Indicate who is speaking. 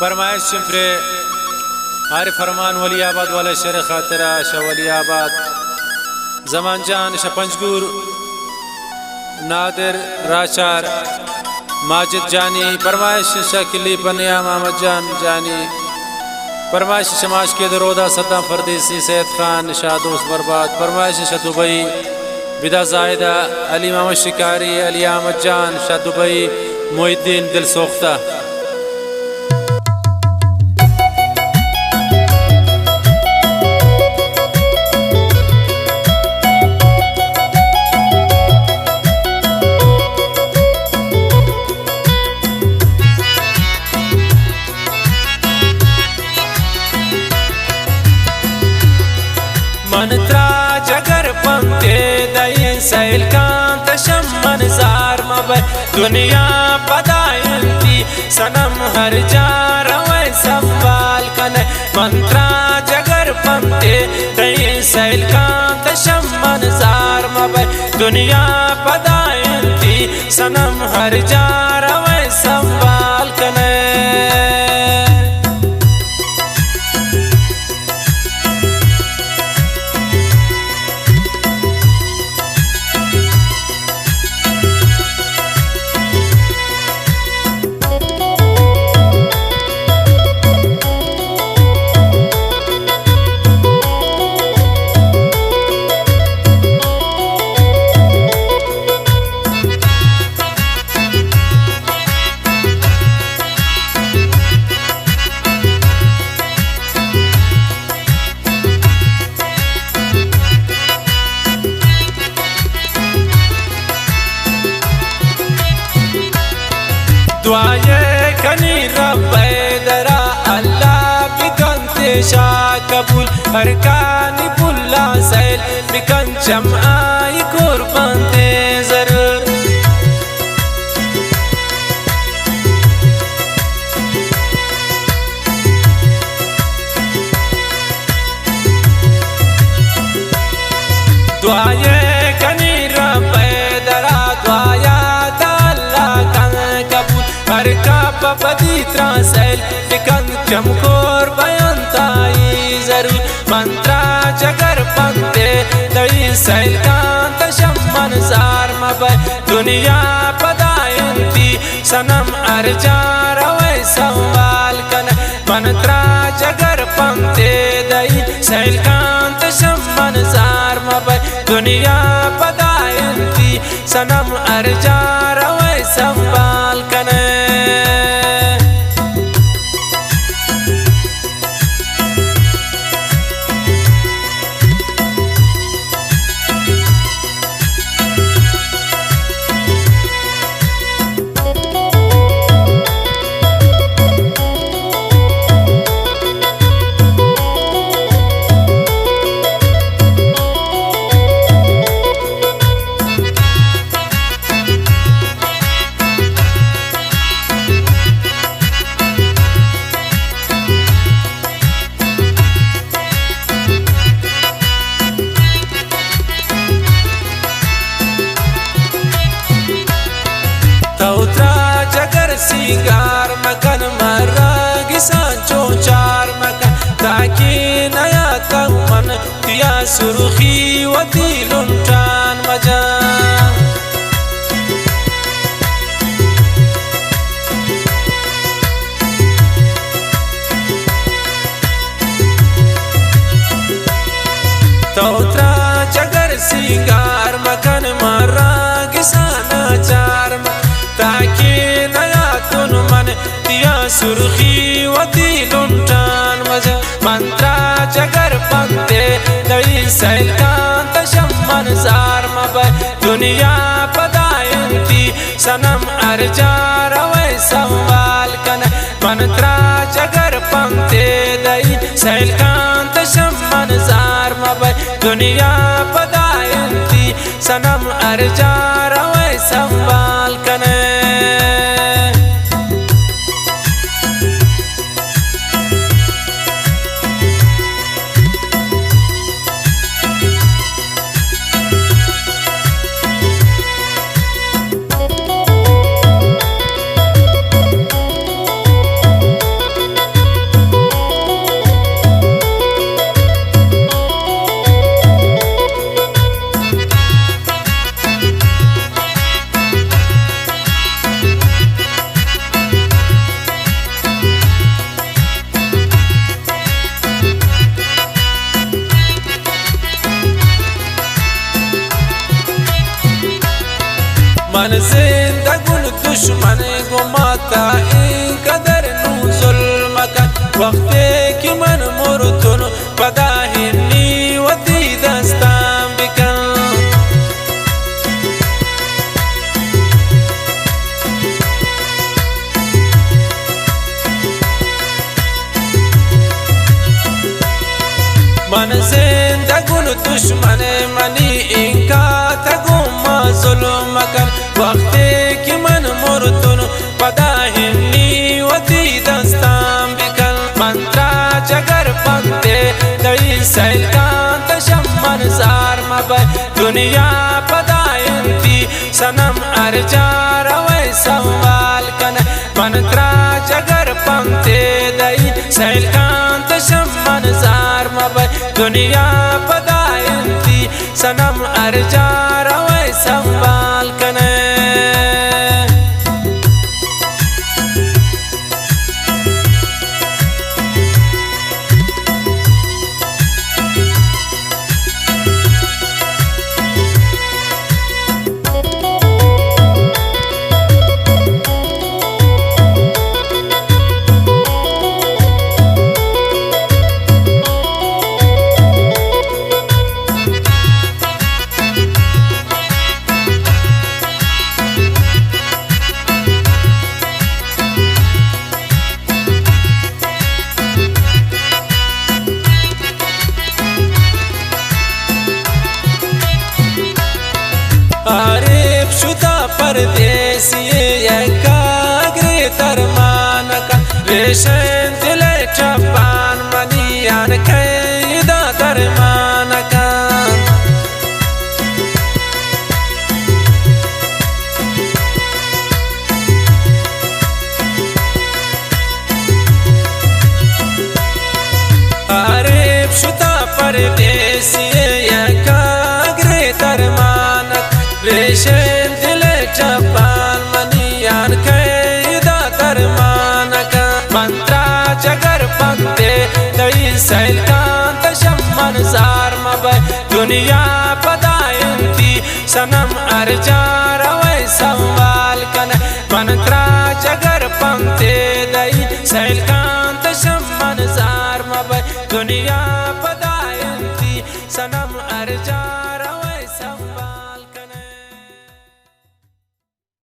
Speaker 1: फरमाइश चिंपरे आर फरमान वली आबाद वाला शेर खातरा शाह वली आबाद जमान जान शाह पंजगुर नादिर राचार माजिद जानी फरमाइश शाह किली पनिया मोहम्मद जान जानी फरमाइश शमाश के दरोदा सद्दाम फरदीसी सैयद खान शाह दोस्त बर्बाद फरमाइश शाह दुबई बिदा जायदा अली मोहम्मद शिकारी अली अहमद जान शाह दुबई मोहिद्दीन दिल सोख्ता
Speaker 2: मंत्रा जगर पंते दई सैल कांत शम्मन जार मबै दुनिया पदायंती सनम हर जार वै संभाल कने मंत्रा जगर पंते दई सैल कांत शम्मन जार मबै दुनिया पदायंती सनम हर जार वै संभाल कने दुआए कनी रब्बे दरा अल्लाह बिकंते शाह कबूल हरकानी बुल्ला सैल बिकन जमाई कुर्बान दे जरूर दुआए कनी रब्बे दरा दुआया का पपदीत्रा सैल बिकन चमकोर बयान ताई जरूर मंत्रा जगर पंते दई सैल कांत शम्मन जार मबै दुनिया पदायंती सनम अर्जार वै संवाल कन मंत्रा जगर पंते दई सैल कांत शम्मन जार मबै दुनिया पदायंती सनम अर्जार वै संवाल कने तौत्रा जगर सिंगार मकन मरा गिसान चोचार मकन ताकि नया तमन तिया सुर्खी व दिलुंटान मजा तौत्रा जगर सिंगार मकन मरा गिसान चार ताकि नया तुन मन तिया सुर्खी व दिलुंटान मजा मंत्रा जगर पंते दई सैल कांत शम्मन जार मबै दुनिया पदायंती सनम अर्जार वै संवाल कन मंत्रा जगर पंते दई सैल कांत शम्मन जार मबै दुनिया पदायंती सनम अर्जार वै संवाल कने मन जिंदगुन दुश्मन गुमाता इन कदर नु जुल्म का वक्त की मन मुर्तुन पदाहिनी वदी दस्तां बिकन मन जिंदगुन दुश्मन मनी इनका तगुमा जुल्म कर वक्त की मन मुर्तुन पदाहिनी वदी दस्तां बिकन मंत्रा जगर पंते दई सैल कांत शम्मन जार मबाई दुनिया पदायंती सनम अर्जार वै सवाल कन मंत्रा जगर पंते दई सैल कांत शम्मन जार मबाई दुनिया पदायंती सनम अर्जार वै सवाल कन आरिफ शुदा परदेसी एकाग्रे तरमान का रेशन दिले चपान मनियान कैदा दरमान का आरिफ शुदा परदेसी एकाग्रे तरमान रेशन दिले चपान मनियान कैदा दरमान का मंत्रा जगर पंते दई सैल कांत शम्मन जार मबाई दुनिया पदायंती सनम अर्जार वै सवाल कन मंत्रा जगर पंते दई सैल कांत शम्मन जार मबाई दुनिया पदा